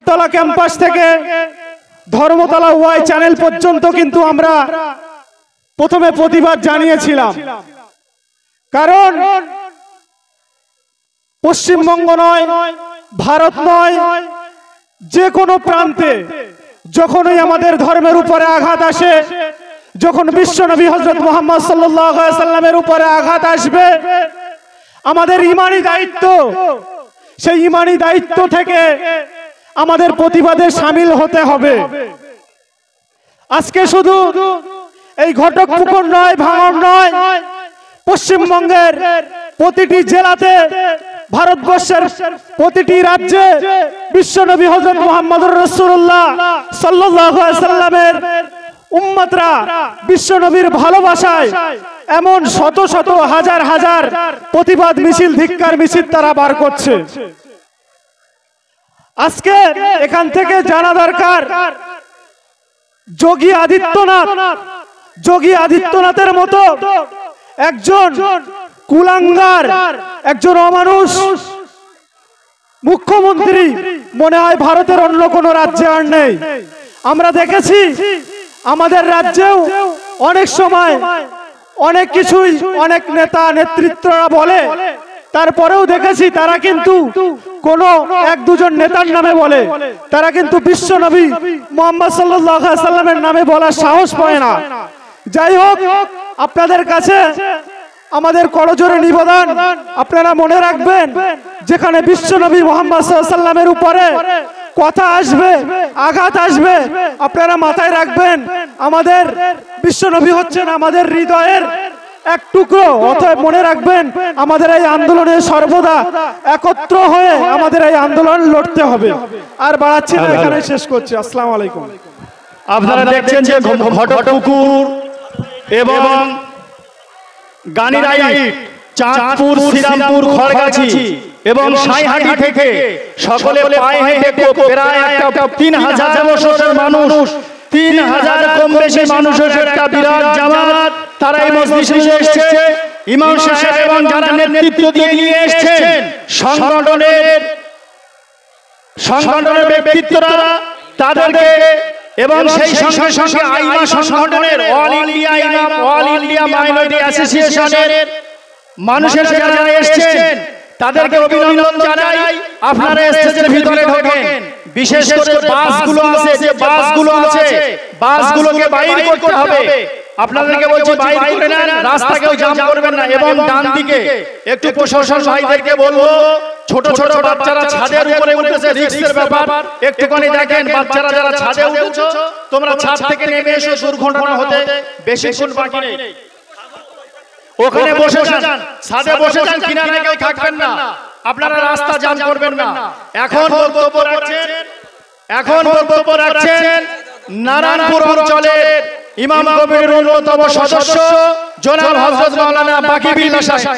তলা ক্যাম্পাস থেকে Dharmatala Y channel পর্যন্ত কিন্তু আমরা প্রথমে প্রতিবাদ জানিয়েছিলাম। কারণ পশ্চিমবঙ্গ নয়, ভারত নয়, যে কোনো প্রান্তে যখনই আমাদের ধর্মের উপরে আঘাত আসে, যখন বিশ্বনবী হযরত মুহাম্মদ সাল্লাল্লাহু আলাইহি সাল্লামের উপরে আঘাত আসবে, আমাদের ঈমানি দায়িত্ব, সেই ঈমানি দায়িত্ব থেকে আমাদের প্রতিবাদে শামিল হতে হবে। আজকে শুধু এই ঘটকপুকুর নয়, ভাঙড় নয়, পশ্চিমবঙ্গের প্রতিটি জেলাতে, ভারতবর্ষের প্রতিটি রাজ্যে বিশ্বনবী হযরত মুহাম্মদুর রাসূলুল্লাহ সাল্লাল্লাহু আলাইহি সাল্লামের উম্মতরা বিশ্বনবীর ভালোবাসায় এমন শত শত হাজার হাজার প্রতিবাদ মিছিল, ধিক্কার মিছিল তারা বার করছে। আজকে এখান থেকে জানা দরকার, যোগী আদিত্যনাথের মতো একজন কুলাঙ্গার, একজন অমানুষ মুখ্যমন্ত্রী মনে হয় ভারতের অন্য কোনো রাজ্যে আর নেই। আমরা দেখেছি আমাদের রাজ্যেও অনেক সময় অনেক কিছুই অনেক নেতা নেতৃত্বরা বলে, তারপরেও দেখেছি তারা কিন্তু কোনো এক দুজন নেতার নামে বলে, তারা কিন্তু বিশ্বনবী মুহাম্মদ সাল্লাল্লাহু আলাইহি সাল্লামের নামে বলার সাহস পায় না। যাই হোক, আপনাদের কাছে আমাদের করজোরে নিবেদন, আপনারা মনে রাখবেন, যেখানে বিশ্বনবী মুহাম্মদ সাল্লাল্লাহু আলাইহি সাল্লামের উপরে কথা আসবে, আঘাত আসবে, আপনারা মাথায় রাখবেন আমাদের বিশ্বনবী হচ্ছেন আমাদের হৃদয়ের এক টুকরো। অতএব মনে রাখবেন, আমাদের এই আন্দোলনে সর্বদা একত্র হয়ে আমাদের এই আন্দোলন লড়তে হবে। আর বাড়াচ্ছি না, এখানে শেষ করছি। আসসালামু আলাইকুম। আপনারা দেখছেন যে ঘটকপুকুর এবং গানিরাইট, চাঁদপুর, শ্রীরামপুর, খড়গাছি এবং সাইহাটি থেকে সকলে পায়ে হেঁটে প্রায় 3000 বছরের মানুষ, 3000 কম বেশি মানুষের একটা বিরাট জামাত, তারা এই মজলিসে এসেছে। ইমাম সাহেব এবং যারা নেতৃত্ব দিয়ে নিয়ে এসেছেন সংগঠনের ব্যক্তিত্বরা, তাদেরকে এবং সেই সঙ্গে সঙ্গে আইমা সংগঠনের অল ইন্ডিয়া মাইনরিটি অ্যাসোসিয়েশনের মানুষের যারা এসেছেন তাদেরকে অভিনন্দন জানাই। আপনারা স্টেজের ভিতরে ঢোকেন। বিশেষ করে বাসগুলো আছে, বাসগুলোকে বাইরে করতে হবে। আপনাদেরকে বলছি বাইরে করে নেন, রাস্তাকেও জাম করবেন না। এবং ডান দিকে একটু প্রশাসন ভাইদেরকে বলবো, ছোট ছোট বাচ্চারা ছাদের উপরে উঠেছে, রিস্কের ব্যাপার, একটুখানি দেখেন। বাচ্চারা যারা ছাদে উঠেছো, তোমরা ছাদ থেকে নেমে এসো, দুর্ঘটনা হতে বেশিক্ষণ বাকি নেই। ওখানে বসে যান, ছাদে বসে যান, কিনারে কেউ থাকবেন না, আপনারা রাস্তা জাম করবেন না। এখন বক্তব্য রাখছেন নারায়ণপুর অঞ্চলের ইমাম কমিটির অন্যতম সদস্য জনাব হযরত মাওলানা বাকি বিল্লাহ সাহেব।